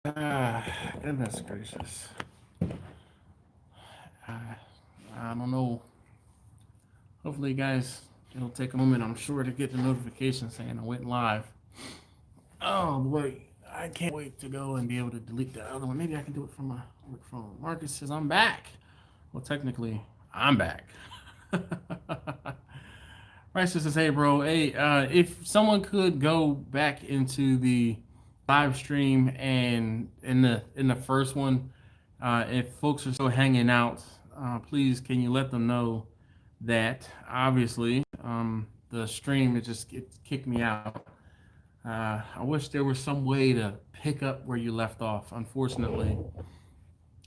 Goodness gracious. I don't know. Hopefully, you guys, it'll take a moment, I'm sure, to get the notification saying I went live. Oh, boy. I can't wait to go and be able to delete the other one. Maybe I can do it from my work phone. Marcus says, I'm back. Well, technically, I'm back. Rice says, hey, bro. Hey, if someone could go back into the live stream and in the first one, if folks are still hanging out, please can you let them know that obviously the stream it kicked me out. I wish there was some way to pick up where you left off. Unfortunately,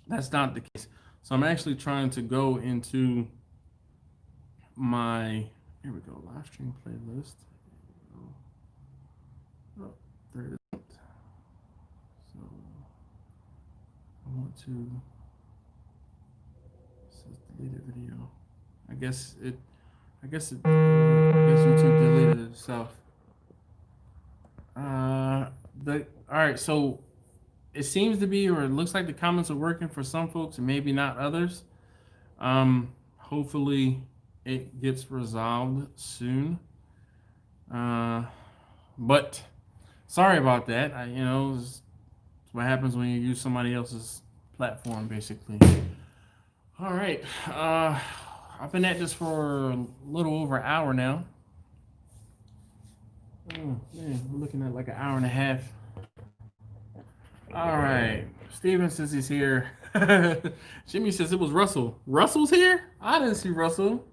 that's not the case. So I'm actually trying to go into my here we go live stream playlist. Oh, there it is. So I want to it says deleted video. I guess it I guess YouTube deleted it itself. All right, so it seems to be, or it looks like the comments are working for some folks and maybe not others. Hopefully it gets resolved soon. But sorry about that. It's what happens when you use somebody else's platform, basically. All right. I've been at this for a little over an hour now. Oh man, we're looking at like an hour and a half. All right. Steven says he's here. Jimmy says it was Russell. Russell's here? I didn't see Russell.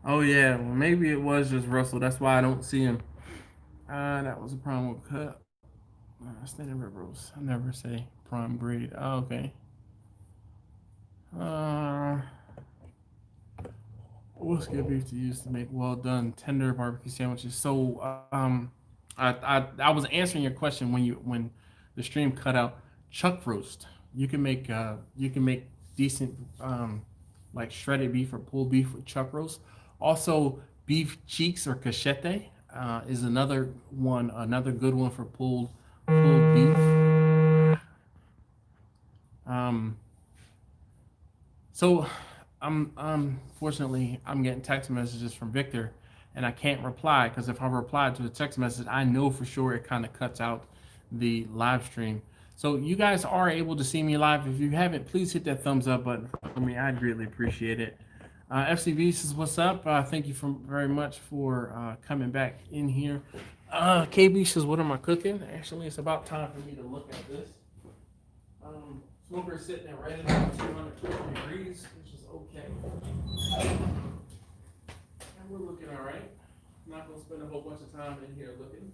Oh yeah, well maybe it was just Russell. That's why I don't see him. That was a problem with cut. Standard Rebels. I never say prime grade. Oh, okay. What's good beef to use to make well done tender barbecue sandwiches? So I was answering your question when the stream cut out. Chuck roast. You can make decent like shredded beef or pulled beef with chuck roast. Also, beef cheeks or cachete is another one, another good one for pulled beef. Um, so I'm unfortunately I'm getting text messages from Victor, and I can't reply because if I reply to the text message, I know for sure it kind of cuts out the live stream. So you guys are able to see me live. If you haven't, please hit that thumbs up button for me. I'd greatly appreciate it. FCB says, "What's up?" Thank you very much for coming back in here. KB says, "What am I cooking?" Actually, it's about time for me to look at this. Smoker is sitting at right at 250 degrees, which is okay. And we're looking all right. I'm not going to spend a whole bunch of time in here looking.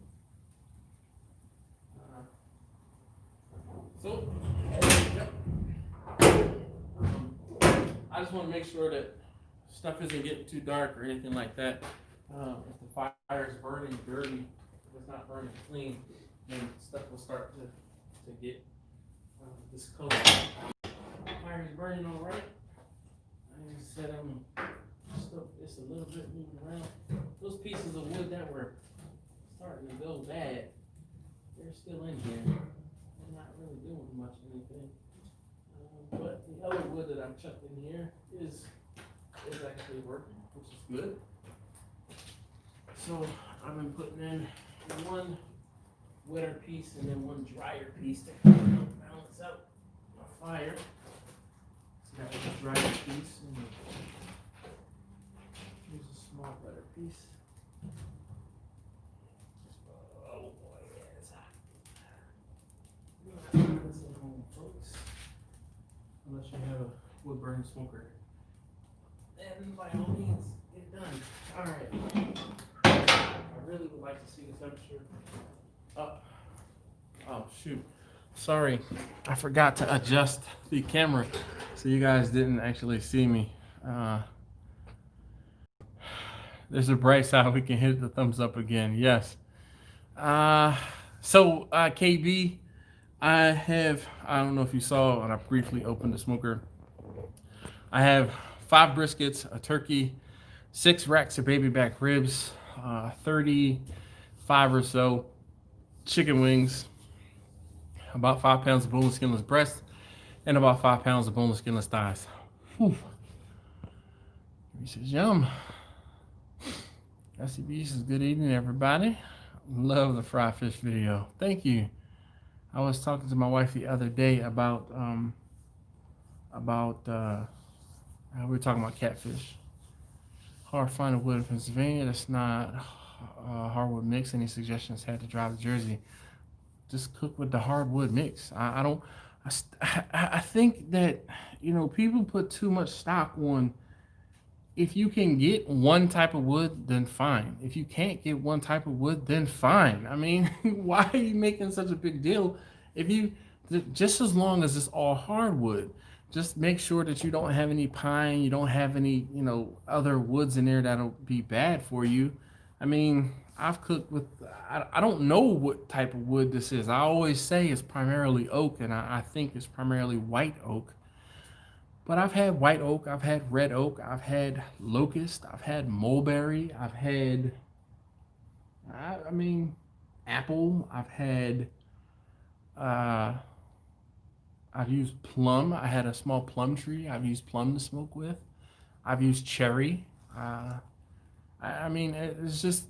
I just want to make sure that stuff isn't getting too dark or anything like that. If the fire is burning dirty, if it's not burning clean, then stuff will start to get discolored. Fire is burning all right. I just said stuff it's a little bit moving around. Those pieces of wood that were starting to go bad, they're still in here. They're not really doing much of anything. But the other wood that I've chucked in here is actually working, which is good. So I've been putting in one wetter piece and then one drier piece to kind of balance out my fire. So that was a drier piece, and here's a small wetter piece. Oh boy, yeah, it's hot. You don't have to put this at home, folks, unless you have a wood burning smoker. And by all means, get it done. All right. I really would like to see the temperature up. Oh shoot, sorry, I forgot to adjust the camera so you guys didn't actually see me. There's a bright side. We can hit the thumbs up again. Yes. KB, I don't know if you saw, and I briefly opened the smoker. I have 5 briskets, a turkey, 6 racks of baby back ribs, 35 or so chicken wings, about 5 pounds of boneless skinless breast, and about 5 pounds of boneless skinless thighs. Whew. He says, yum. SCB says, good evening, everybody. Love the fried fish video. Thank you. I was talking to my wife the other day about we were talking about catfish. Hard finding wood in Pennsylvania. That's not hardwood mix. Any suggestions? Had to drive to Jersey. Just cook with the hardwood mix. I think that, you know, people put too much stock on, if you can get one type of wood, then fine. If you can't get one type of wood, then fine. I mean, why are you making such a big deal? If you, just as long as it's all hardwood, just make sure that you don't have any pine, you don't have any, you know, other woods in there that'll be bad for you. I mean, I've cooked with, I don't know what type of wood this is. I always say it's primarily oak, and I think it's primarily white oak. But I've had white oak, I've had red oak, I've had locust, I've had mulberry, I've had, I mean, apple, I've had, I've used plum. I had a small plum tree. I've used plum to smoke with. I've used cherry. I mean, it's just,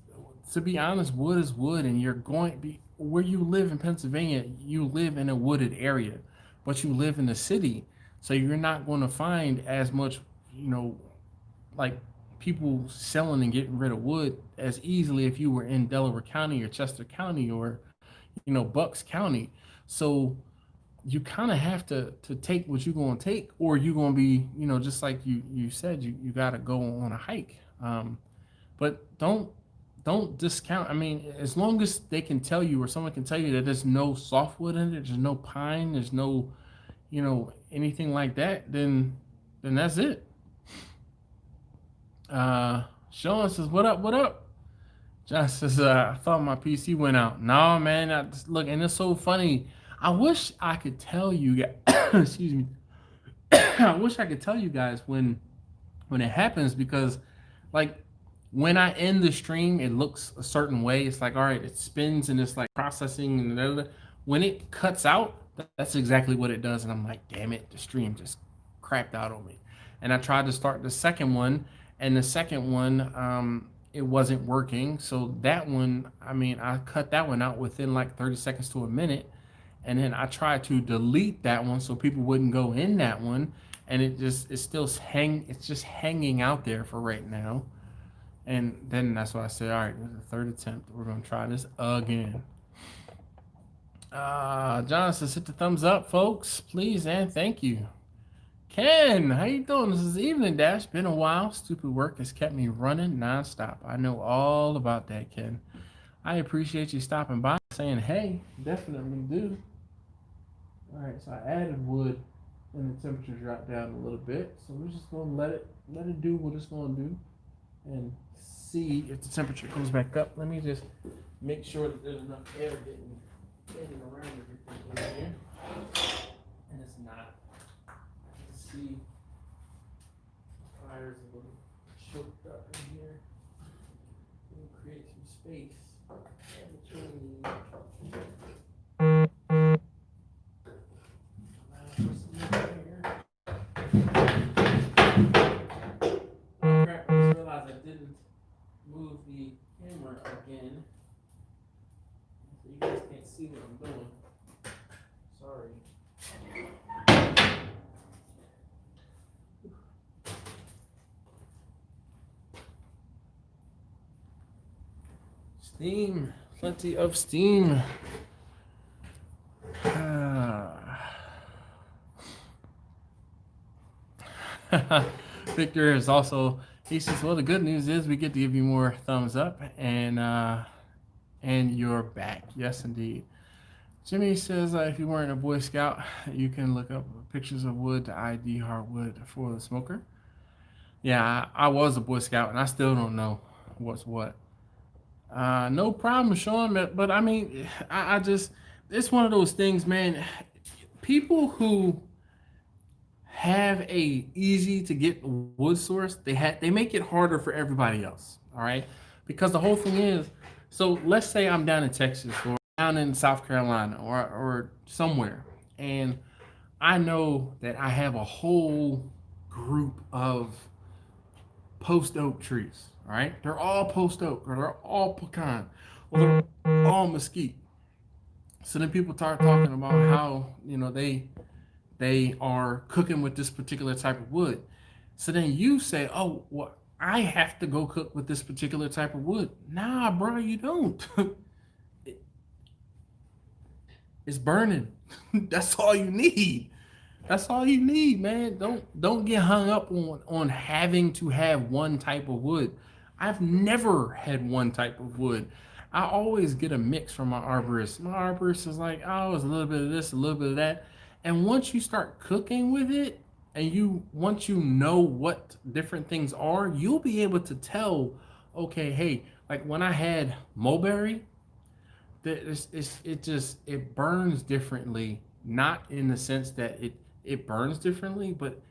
to be honest, wood is wood, and you're going to be, where you live in Pennsylvania, you live in a wooded area, but you live in the city. So you're not going to find as much, you know, like people selling and getting rid of wood as easily if you were in Delaware County or Chester County or, you know, Bucks County. So you kind of have to take what you're going to take, or you're going to be, you know, just like you said, you got to go on a hike. But don't discount. I mean, as long as they can tell you, or someone can tell you, that there's no softwood in it, there's no pine, there's no, you know, anything like that, then that's it. Sean says, what up? John says, I thought my PC went out. No, man, look, and it's so funny. I wish I could tell you guys, excuse me. I wish I could tell you guys when it happens, because like when I end the stream, it looks a certain way. It's like, all right, it spins and it's like processing, and when it cuts out, that's exactly what it does. And I'm like, damn it, the stream just crapped out on me. And I tried to start the second one, and the second one, it wasn't working. So that one, I mean, I cut that one out within like 30 seconds to a minute. And then I tried to delete that one so people wouldn't go in that one. And it's just hanging out there for right now. And then that's why I said, all right, this is the third attempt. We're going to try this again. John says, hit the thumbs up, folks, please, and thank you. Ken, how you doing? This is Evening Dash. Been a while. Stupid work has kept me running nonstop. I know all about that, Ken. I appreciate you stopping by, saying hey. Definitely do. All right, so I added wood, and the temperature dropped down a little bit. So we're just gonna let it do what it's gonna do, and see if the temperature goes back up. Let me just make sure that there's enough air getting around everything in here, and it's not. I can see the fire's a little choked up in here. We'll create some space between these. Move the camera again, so you guys can't see what I'm doing. Sorry. Steam, plenty of steam. Victor is also. He says, well, the good news is we get to give you more thumbs up, and you're back. Yes, indeed. Jimmy says, if you weren't a Boy Scout, you can look up pictures of wood to ID hardwood for the smoker. Yeah, I was a Boy Scout, and I still don't know what's what. No problem, Sean, but I mean, I just, it's one of those things, man. People who have a easy to get wood source, they make it harder for everybody else. All right, because the whole thing is, so let's say I'm down in Texas, or down in South Carolina or somewhere, and I know that I have a whole group of post oak trees. All right, they're all post oak or they're all pecan or they're all mesquite. So then people start talking about how they are cooking with this particular type of wood. So then you say, "Oh, well, I have to go cook with this particular type of wood." Nah, bro, you don't. It's burning. That's all you need. That's all you need, man. Don't get hung up on having to have one type of wood. I've never had one type of wood. I always get a mix from my arborist. My arborist is like, oh, it's a little bit of this, a little bit of that. And once you start cooking with it, and once you know what different things are, you'll be able to tell, okay, hey, like when I had mulberry, it burns differently, not in the sense that it burns differently, but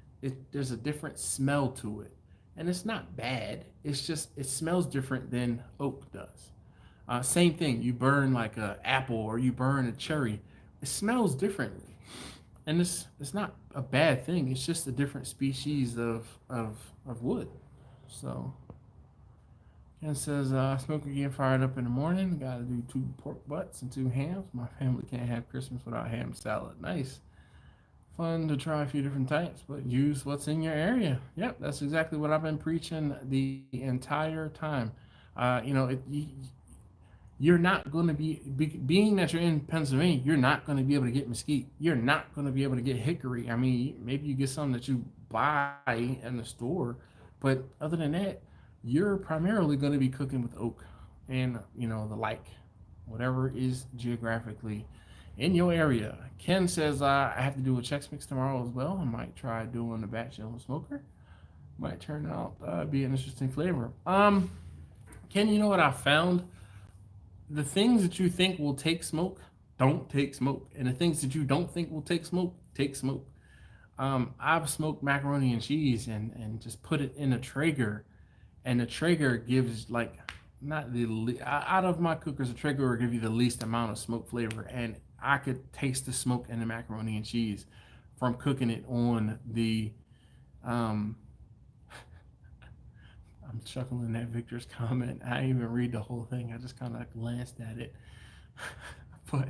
there's a different smell to it, and it's not bad. It's just it smells different than oak does. Same thing, you burn like a apple or you burn a cherry, it smells differently, and it's not a bad thing. It's just a different species of wood. So Ken says, smoker getting fired up in the morning. Got to do 2 pork butts and 2 hams. My family can't have Christmas without ham salad. Nice. Fun to try a few different types, but use what's in your area. Yep, that's exactly what I've been preaching the entire time. You're not going to being that you're in Pennsylvania, you're not going to be able to get mesquite. You're not going to be able to get hickory. I mean, maybe you get something that you buy in the store, but other than that, you're primarily going to be cooking with oak and the like, whatever is geographically in your area. Ken says I have to do a Chex Mix tomorrow as well. I might try doing a batch of smoker. Might turn out be an interesting flavor. Ken, you know what I found? The things that you think will take smoke don't take smoke, and the things that you don't think will take smoke take smoke. I've smoked macaroni and cheese and just put it in a Traeger, and the Traeger gives like not the out of my cookers, the Traeger will give you the least amount of smoke flavor, and I could taste the smoke in the macaroni and cheese from cooking it on the. Um, I'm chuckling at Victor's comment. I didn't even read the whole thing. I just kind of glanced at it, but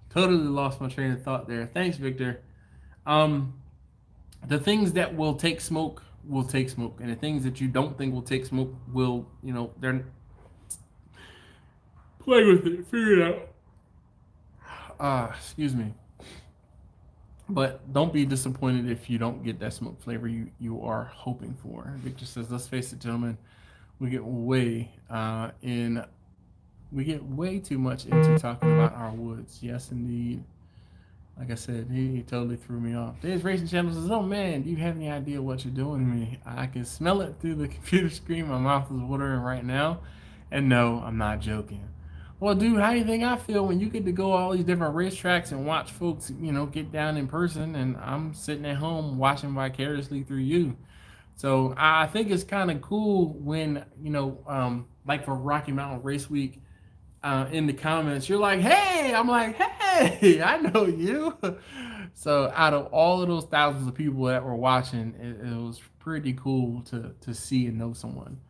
totally lost my train of thought there. Thanks, Victor. Um, the things that will take smoke, and the things that you don't think will take smoke will, they're play with it, figure it out. Excuse me. But don't be disappointed if you don't get that smoke flavor you are hoping for. Victor says, "Let's face it, gentlemen, we get way too much into talking about our woods." Yes, indeed. Like I said, he totally threw me off. Dave's Racing Channel says, "Oh man, do you have any idea what you're doing to me? I can smell it through the computer screen. My mouth is watering right now." And no, I'm not joking. Well, dude, how do you think I feel when you get to go all these different racetracks and watch folks, get down in person, and I'm sitting at home watching vicariously through you? So I think it's kind of cool when, like for Rocky Mountain Race Week, in the comments, you're like, "Hey," I'm like, "Hey, I know you." So out of all of those thousands of people that were watching, it was pretty cool to see and know someone.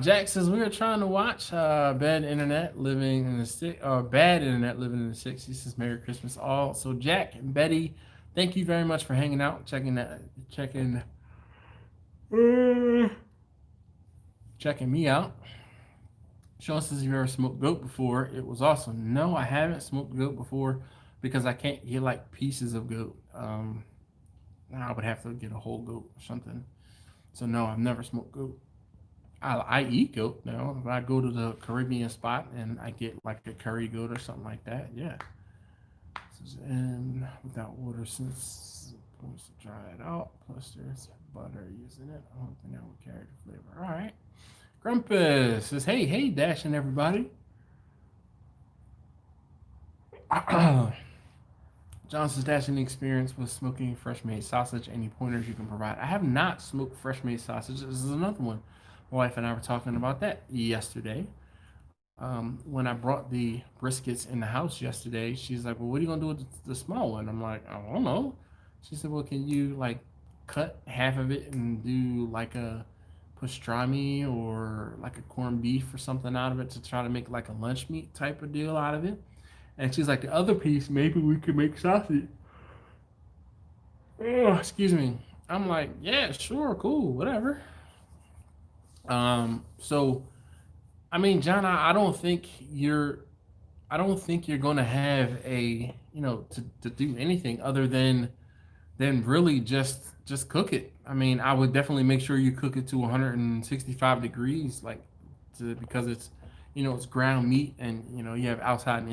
Jack says we were trying to watch bad internet living in the 60s. Says Merry Christmas all. So Jack and Betty, thank you very much for hanging out, checking me out. Sean says, "You ever smoked goat before? It was awesome." No, I haven't smoked goat before because I can't get like pieces of goat. I would have to get a whole goat or something. So no, I've never smoked goat. I eat goat now. If I go to the Caribbean spot and I get like a curry goat or something like that, yeah. And without water since supposed to dry it out. Plus there's butter using it. I don't think that would carry the flavor. All right. Grumpus says, hey, dashing everybody. Johnson's dashing experience with smoking fresh made sausage. Any pointers you can provide? I have not smoked fresh made sausage. This is another one. My wife and I were talking about that yesterday. when I brought the briskets in the house yesterday, she's like, "Well, what are you gonna do with the small one?" I'm like, "I don't know." She said, "Well, can you like cut half of it and do like a pastrami or like a corned beef or something out of it to try to make like a lunch meat type of deal out of it?" And she's like, "The other piece, maybe we could make sausage." Oh, excuse me. I'm like, "Yeah, sure, cool, whatever." So I mean, John, I don't think you're going to have a, to do anything other than really just cook it. I mean, I would definitely make sure you cook it to 165 degrees, like because it's, it's ground meat, and you have outside and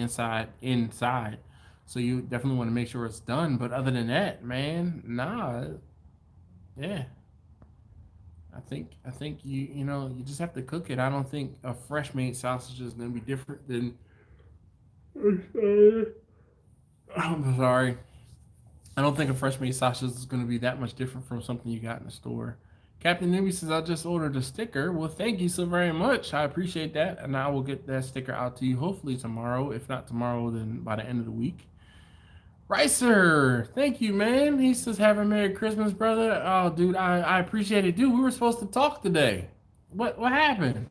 inside. So you definitely want to make sure it's done. But other than that, man, nah, yeah. I think you just have to cook it. I don't think a fresh made sausage is going to be different than. I'm sorry. I don't think a fresh made sausage is going to be that much different from something you got in the store. Captain Newbie says, "I just ordered a sticker." Well, thank you so very much. I appreciate that. And I will get that sticker out to you hopefully tomorrow. If not tomorrow, then by the end of the week. Ricer, thank you, man. He says, "Have a Merry Christmas, brother." Oh, dude, I appreciate it. Dude, we were supposed to talk today. What happened?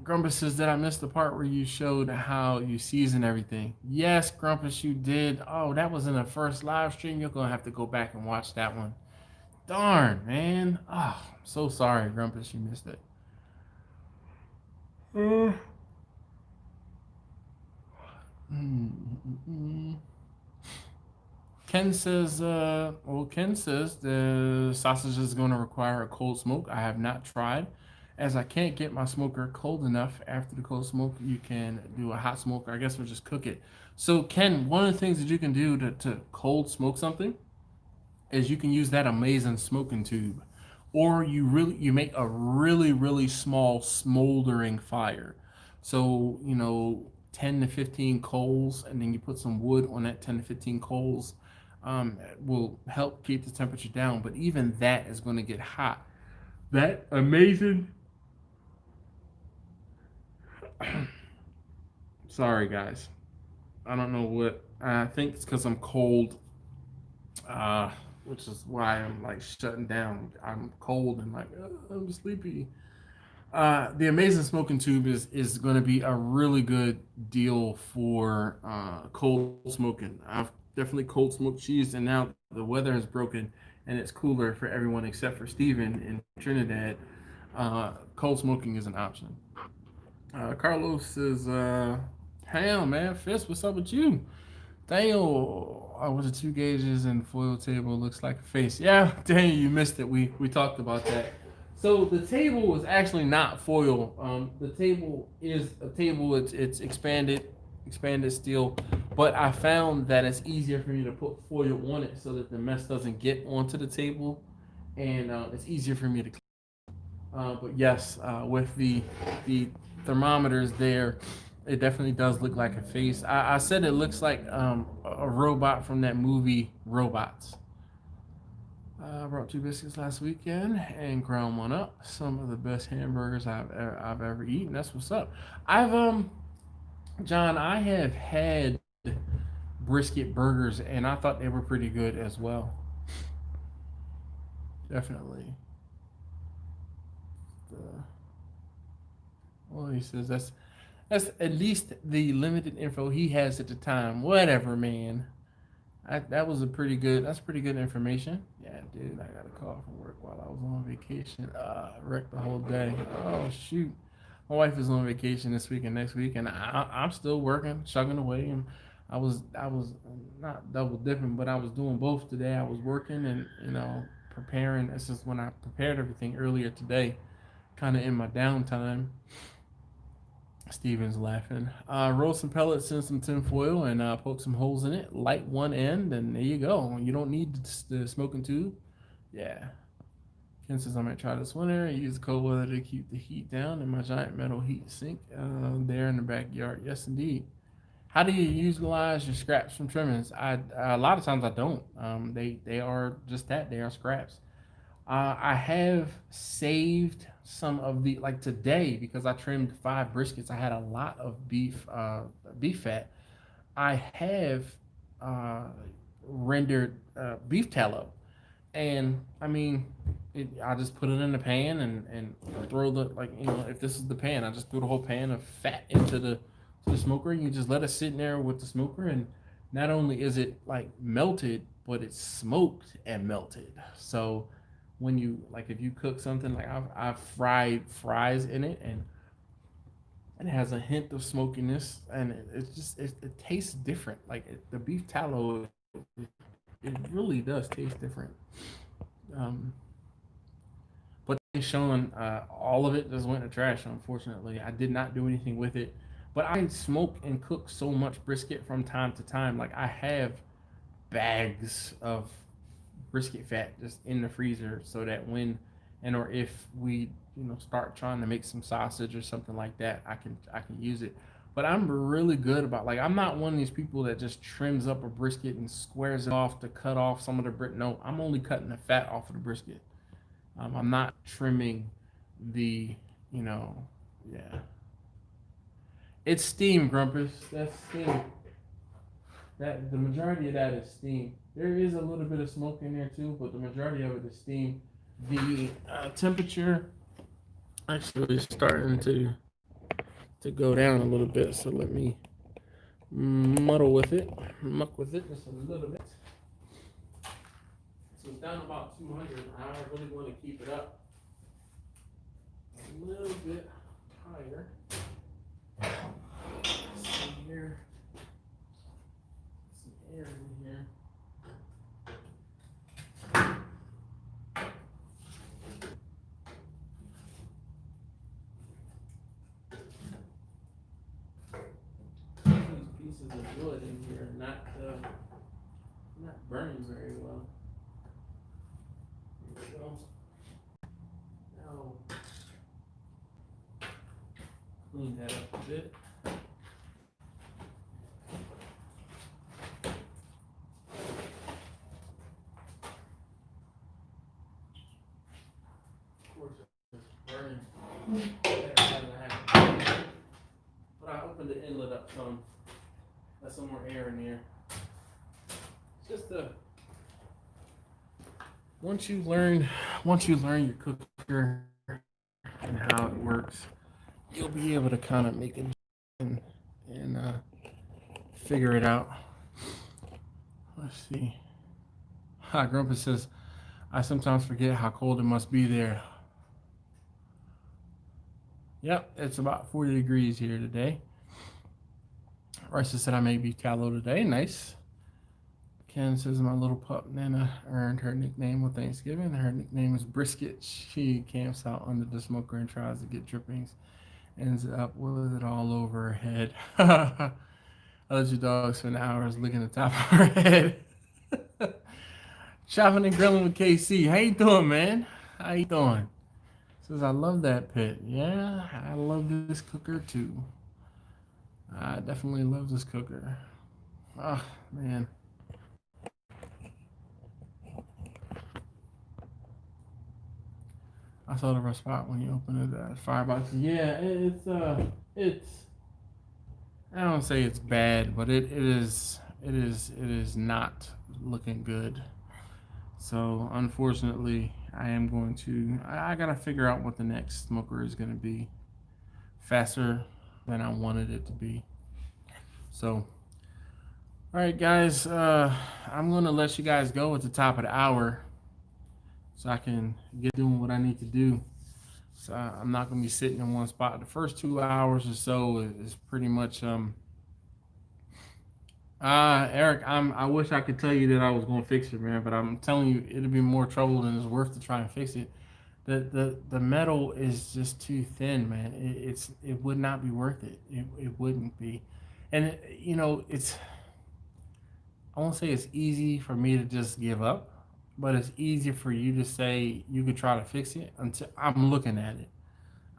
Grumpus says, "Did I miss the part where you showed how you season everything?" Yes, Grumpus, you did. Oh, that was in the first live stream. You're going to have to go back and watch that one. Darn, man. Oh, I'm so sorry, Grumpus, you missed it. Uh, Ken says the sausage is going to require a cold smoke. I have not tried, as I can't get my smoker cold enough. After the cold smoke, you can do a hot smoke, or I guess we'll just cook it. So, Ken, one of the things that you can do to cold smoke something is you can use that amazing smoking tube, or you make a really small smoldering fire. So 10 to 15 coals, and then you put some wood on that 10 to 15 coals. Will help keep the temperature down, but even that is going to get hot. That amazing. Sorry, guys. I don't know what. I think it's because I'm cold, uh, which is why I'm like shutting down. I'm cold and like I'm sleepy. The Amazing Smoking Tube is going to be a really good deal for cold smoking. I've definitely cold smoked cheese, and now the weather has broken and it's cooler for everyone except for Steven in Trinidad. Cold smoking is an option. Carlos is, "Damn, man, Fist, what's up with you?" Daniel, was it 2 gauges and foil table looks like a face? Yeah, Daniel, you missed it. We talked about that. So the table was actually not foil. The table is a table. It's expanded steel, but I found that it's easier for me to put foil on it so that the mess doesn't get onto the table, and it's easier for me to. But yes, with the thermometers there, it definitely does look like a face. I said it looks like a robot from that movie Robots. I brought 2 biscuits last weekend and ground one up. Some of the best hamburgers I've ever eaten. That's what's up. I've John, I have had brisket burgers and I thought they were pretty good as well. Definitely. The, well, he says that's at least the limited info he has at the time. Whatever, man. That was a pretty good. That's pretty good information. Yeah, dude. I got a call from work while I was on vacation. Wrecked the whole day. Oh shoot. My wife is on vacation this week and next week, and I'm still working, chugging away. And I was not double dipping, but I was doing both today. I was working and preparing. This is when I prepared everything earlier today, kind of in my downtime. Steven's laughing. Roll some pellets in some tin foil and poke some holes in it. Light one end, and there you go. You don't need the smoking tube. Yeah. Ken says I might try this winter. Use cold weather to keep the heat down in my giant metal heat sink there in the backyard. Yes, indeed. How do you utilize your scraps from trimmings? A lot of times I don't. They are just that. They are scraps. I have saved some of the, like today, because I trimmed 5 briskets. I had a lot of beef fat. I have uh, rendered beef tallow, and I mean, I just put it in the pan and throw the, like, if this is the pan, I just threw the whole pan of fat into the smoker, and you just let it sit in there with the smoker, and not only is it like melted, but it's smoked and melted. So when you, like, if you cook something, like I've fried fries in it, and it has a hint of smokiness, and it's just it tastes different. Like the beef tallow, it really does taste different. Um, but showing all of it just went to trash. Unfortunately, I did not do anything with it. But I smoke and cook so much brisket from time to time. Like I have bags of brisket fat just in the freezer, so that when and or if we start trying to make some sausage or something like that, I can use it. But I'm really good about, like, I'm not one of these people that just trims up a brisket and squares it off to cut off some of the brisket. No, I'm only cutting the fat off of the brisket. I'm not trimming the, you know, yeah. It's steam, Grumpus. That's steam. That the majority of that is steam. There is a little bit of smoke in there too, but the majority of it is steam. The temperature actually is starting to go down a little bit, so let me muddle with it, muck with it just a little bit. So it's down about 200. I really want to keep it up a little bit higher. Let's see here. Some air in here. These pieces of wood in here are not burning very well. Here we go. Now clean that up a bit. Of course, it's burning. But I opened the inlet up some. Let some more air in there. It's just once you learn your cooker and how it works, you'll be able to kind of make it and figure it out. Let's see. Grandpa says, I sometimes forget how cold it must be there. Yep, it's about 40 degrees here today. Rice said I made beef tallow today. Nice. Ken says my little pup Nana earned her nickname with Thanksgiving. Her nickname is Brisket. She camps out under the smoker and tries to get drippings. Ends up with it all over her head. I let your dog spend hours licking the top of her head. Chopping and grilling with KC. How you doing, man? How you doing? Says I love that pit. Yeah, I love this cooker too. I definitely love this cooker. Oh man. I saw the rough spot when you opened it. Firebox. Yeah, it's. I don't say it's bad, but it is not looking good. So unfortunately, I am going to. I gotta figure out what the next smoker is gonna be. Faster than I wanted it to be. So, all right, guys. I'm gonna let you guys go at the top of the hour, so I can get doing what I need to do. So I'm not gonna be sitting in one spot. The first 2 hours or so is pretty much Eric, I wish I could tell you that I was gonna fix it, man, but I'm telling you it'll be more trouble than it's worth to try and fix it. The metal is just too thin, man. It would not be worth it. It wouldn't be. And it's, I won't say it's easy for me to just give up, but it's easier for you to say you could try to fix it until I'm looking at it.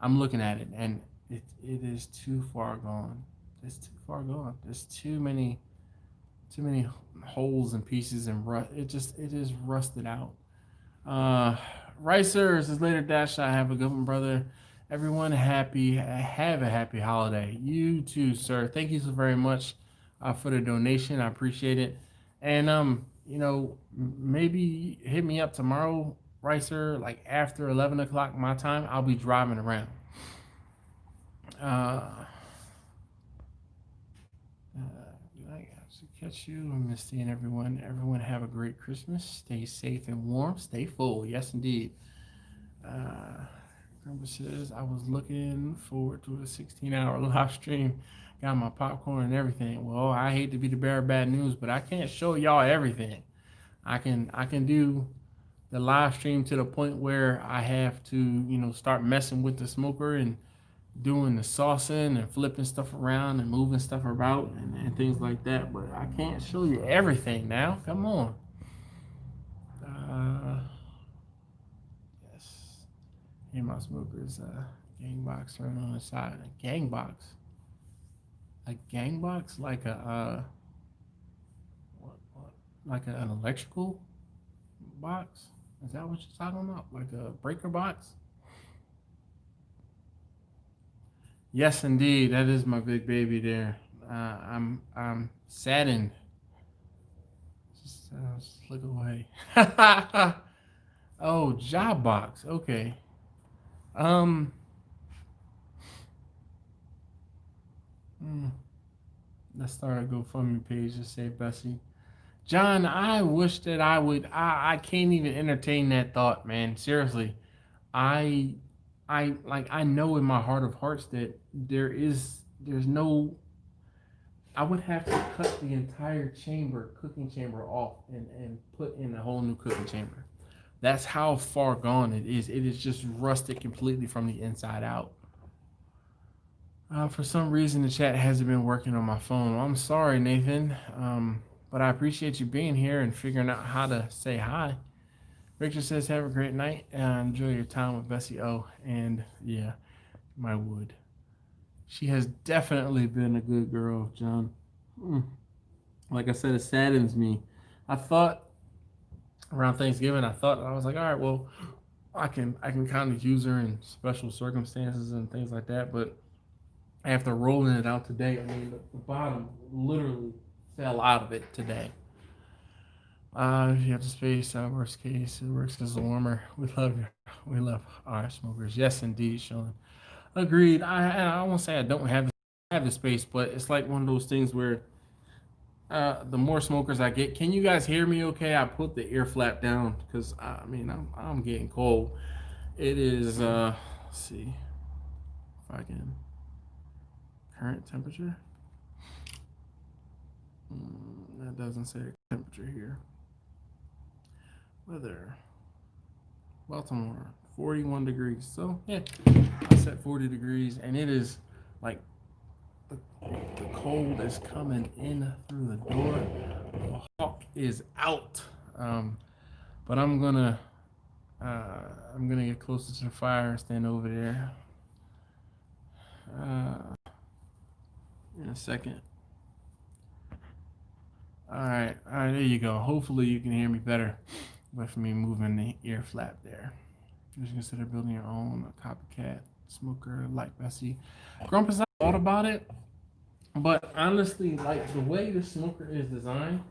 I'm looking at it, and it is too far gone. It's too far gone. There's too many holes and pieces and rust. It is rusted out. Ricers is later dash. I have a good one, brother. Everyone happy. Have a happy holiday. You too, sir. Thank you so very much for the donation. I appreciate it. And maybe hit me up tomorrow, Ricer, like after 11 o'clock my time. I'll be driving around. I got to catch you, Misty, and everyone. Everyone have a great Christmas. Stay safe and warm. Stay full. Yes, indeed. Grandpa says I was looking forward to a 16-hour live stream. Got my popcorn and everything. Well, I hate to be the bearer of bad news, but I can't show y'all everything. I can do the live stream to the point where I have to start messing with the smoker and doing the saucing and flipping stuff around and moving stuff about and things like that. But I can't show you everything now. Come on. Yes. Hey, my smoker's gang box right on the side. A gang box. A gang box like a what like an electrical box? Is that what you're talking about? Like a breaker box? Yes, indeed. That is my big baby there. I'm saddened. Just look away. Oh, job box. Okay. Let's start a GoFundMe page to save Bessie. John, I wish that I would. I can't even entertain that thought, man. Seriously, I I know in my heart of hearts that there's no. I would have to cut the entire cooking chamber off and put in a whole new cooking chamber. That's how far gone it is. It is just rusted completely from the inside out. For some reason, the chat hasn't been working on my phone. I'm sorry, Nathan, but I appreciate you being here and figuring out how to say hi. Victor says, have a great night and enjoy your time with Bessie O. And yeah, my wood. She has definitely been a good girl, John. Like I said, it saddens me. I thought around Thanksgiving, I was like, all right, well, I can kind of use her in special circumstances and things like that. But after rolling it out today, I mean, the bottom literally fell out of it today. You have to space. Worst case, it works as a warmer. We love our smokers. Yes, indeed, Sean. Agreed. I won't say I don't have the space, but it's like one of those things where the more smokers I get, can you guys hear me? Okay, I put the ear flap down because I mean I'm getting cold. It is. Let's see if I can. Current temperature. That doesn't say temperature here. Weather. Baltimore, 41 degrees. So yeah, I set 40 degrees, and it is like the cold is coming in through the door. The hawk is out. But I'm gonna get closer to the fire and stand over there in a second. All right, there you go. Hopefully you can hear me better with me moving the ear flap there. You should consider building your own copycat smoker like Bessie. Grumpus, I thought about it, but honestly, like the way the smoker is designed,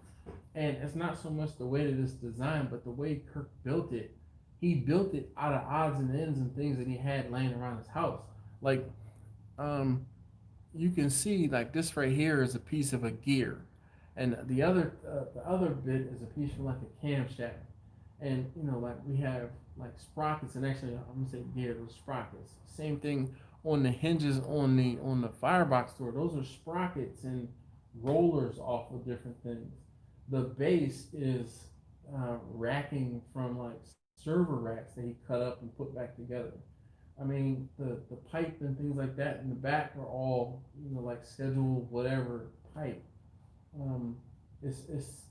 and it's not so much the way that it's designed, but the way Kirk built it. He built it out of odds and ends and things that he had laying around his house. Like, you can see like this right here is a piece of a gear, and the other bit is a piece from like a camshaft. And like we have like sprockets, and actually I'm gonna say gear, those sprockets. Same thing on the hinges on the firebox door. Those are sprockets and rollers off of different things. The base is racking from like server racks that he cut up and put back together. I mean the pipe and things like that in the back are all like scheduled whatever pipe. It's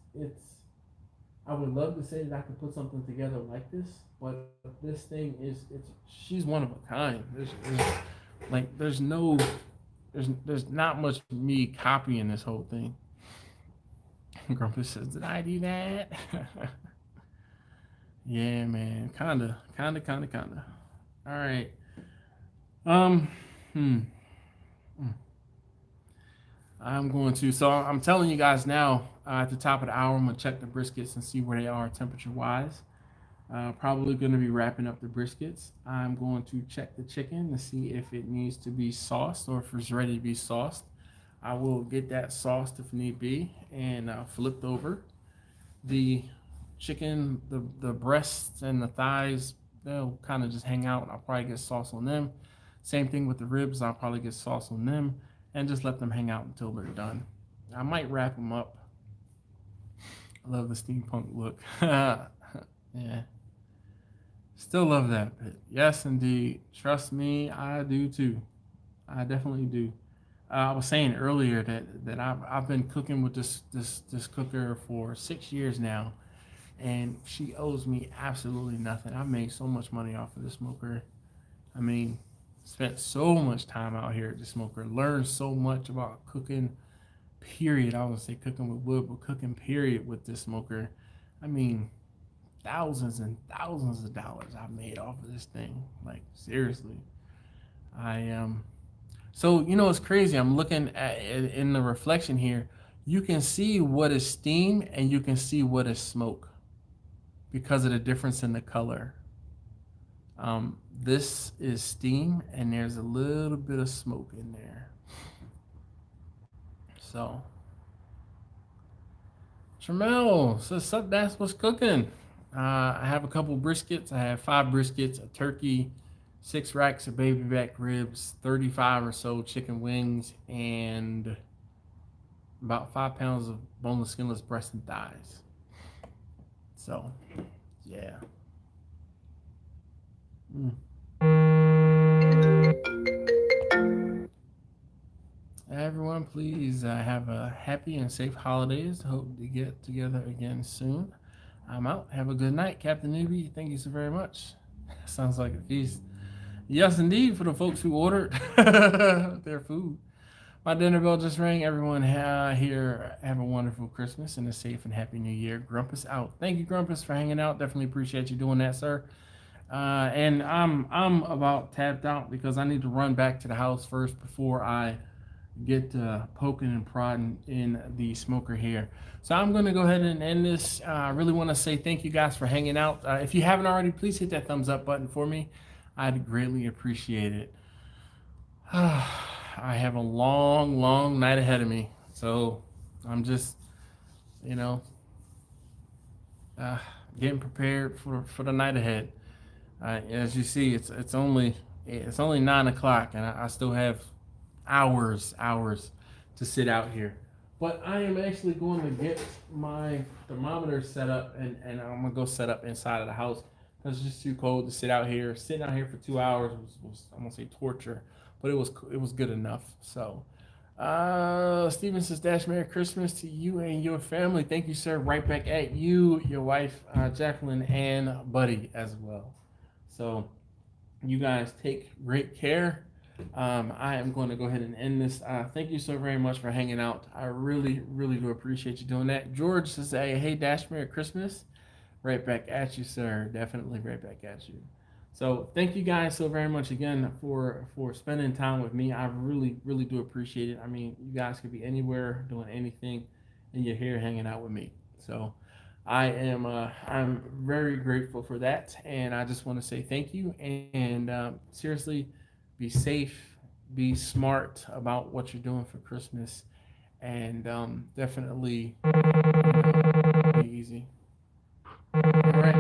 I would love to say that I could put something together like this, but this thing she's one of a kind. There's not much me copying this whole thing. Grumpus says, did I do that? Yeah, man. Kinda. All right. Um, hmm. I'm going to. So I'm telling you guys now. At the top of the hour, I'm gonna check the briskets and see where they are temperature wise. Probably going to be wrapping up the briskets. I'm going to check the chicken to see if it needs to be sauced or if it's ready to be sauced. I will get that sauced if need be and flipped over. The chicken, the breasts and the thighs, they'll kind of just hang out. I'll probably get sauce on them. Same thing with the ribs. I'll probably get sauce on them and just let them hang out until they're done. I might wrap them up. I love the steampunk look. Yeah. Still love that bit. Yes, indeed. Trust me, I do too. I definitely do. I was saying earlier that I've been cooking with this cooker for 6 years now, and she owes me absolutely nothing. I've made so much money off of this smoker. I mean, spent so much time out here at the smoker, learned so much about cooking. Period. I would say cooking with wood, but cooking period with this smoker. I mean, thousands and thousands of dollars I've made off of this thing. Like seriously, I. So it's crazy. I'm looking at in the reflection here. You can see what is steam and you can see what is smoke because of the difference in the color. This is steam and there's a little bit of smoke in there. So, Tramel says, "Sup, that's what's cooking." I have a couple briskets. I have 5 briskets, a turkey, 6 racks of baby back ribs, 35 or so chicken wings, and about 5 pounds of boneless, skinless breast and thighs. So, yeah. Everyone, please have a happy and safe holidays. Hope to get together again soon. I'm out. Have a good night, Captain Newbie. Thank you so very much. Sounds like a feast. Yes, indeed, for the folks who ordered their food. My dinner bell just rang. Everyone here have a wonderful Christmas and a safe and happy New Year. Grumpus out. Thank you, Grumpus, for hanging out. Definitely appreciate you doing that, sir. And I'm about tapped out because I need to run back to the house first before I get poking and prodding in the smoker here. So I'm going to go ahead and end this. I really want to say thank you guys for hanging out. If you haven't already, please hit that thumbs up button for me. I'd greatly appreciate it. I have a long, long night ahead of me. So I'm just, you know, getting prepared for the night ahead. As you see, it's only 9 o'clock, and I still have hours to sit out here. But I am actually going to get my thermometer set up, and I'm gonna go set up inside of the house because it's just too cold to sit out here. Sitting out here for 2 hours was I'm gonna say torture, but it was good enough. So. Steven says, Dash, Merry Christmas to you and your family. Thank you, sir. Right back at you, your wife, Jacqueline, and Buddy as well. So, you guys take great care. I am going to go ahead and end this. Thank you so very much for hanging out. I really, really do appreciate you doing that. George says, hey, Dash, Merry Christmas. Right back at you, sir. Definitely right back at you. So thank you guys so very much again for spending time with me. I really, really do appreciate it. I mean, you guys could be anywhere doing anything, and you're here hanging out with me. So I'm very grateful for that, and I just want to say thank you. And seriously, be safe, be smart about what you're doing for Christmas, and definitely be easy. All right.